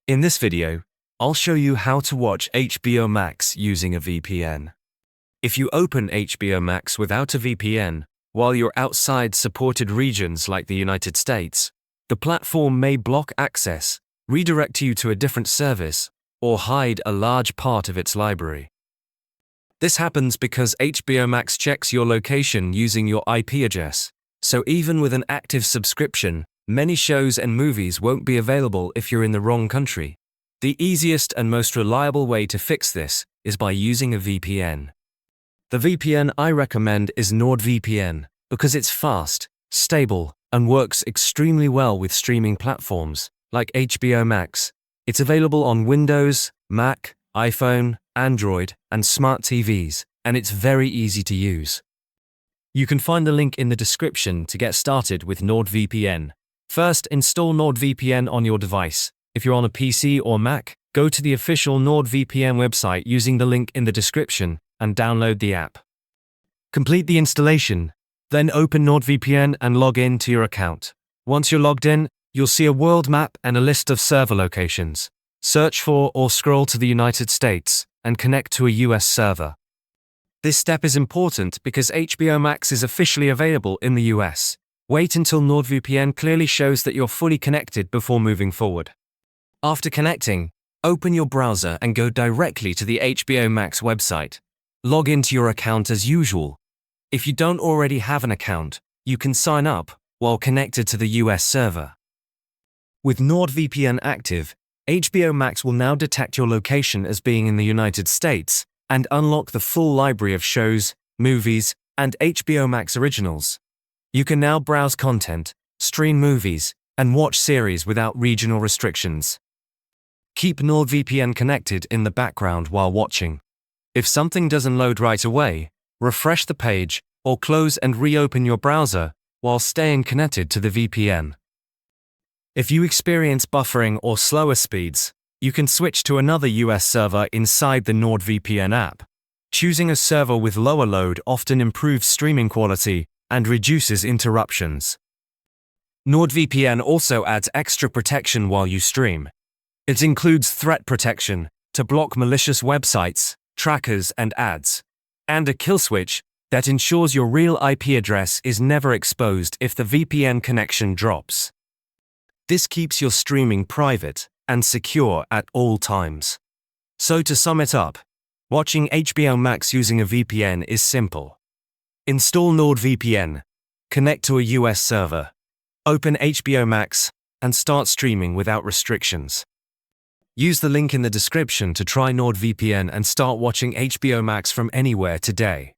In this video, I'll show you how to watch HBO Max using a VPN. If you open HBO Max without a VPN, while you're outside supported regions like the United States, the platform may block access, redirect you to a different service, or hide a large part of its library. This happens because HBO Max checks your location using your IP address, so even with an active subscription, many shows and movies won't be available if you're in the wrong country. The easiest and most reliable way to fix this is by using a VPN. The VPN I recommend is NordVPN because it's fast, stable, and works extremely well with streaming platforms like HBO Max. It's available on Windows, Mac, iPhone, Android, and smart TVs, and it's very easy to use. You can find the link in the description to get started with NordVPN. First, install NordVPN on your device. If you're on a PC or Mac, go to the official NordVPN website using the link in the description and download the app. Complete the installation, then open NordVPN and log in to your account. Once you're logged in, you'll see a world map and a list of server locations. Search for or scroll to the United States and connect to a US server. This step is important because HBO Max is officially available in the US. Wait until NordVPN clearly shows that you're fully connected before moving forward. After connecting, open your browser and go directly to the HBO Max website. Log into your account as usual. If you don't already have an account, you can sign up while connected to the US server. With NordVPN active, HBO Max will now detect your location as being in the United States and unlock the full library of shows, movies, and HBO Max originals. You can now browse content, stream movies, and watch series without regional restrictions. Keep NordVPN connected in the background while watching. If something doesn't load right away, refresh the page or close and reopen your browser while staying connected to the VPN. If you experience buffering or slower speeds, you can switch to another US server inside the NordVPN app. Choosing a server with lower load often improves streaming quality and reduces interruptions. NordVPN also adds extra protection while you stream. It includes threat protection to block malicious websites, trackers, and ads, and a kill switch that ensures your real IP address is never exposed if the VPN connection drops. This keeps your streaming private and secure at all times. So to sum it up, watching HBO Max using a VPN is simple. Install NordVPN, connect to a US server, open HBO Max, and start streaming without restrictions. Use the link in the description to try NordVPN and start watching HBO Max from anywhere today.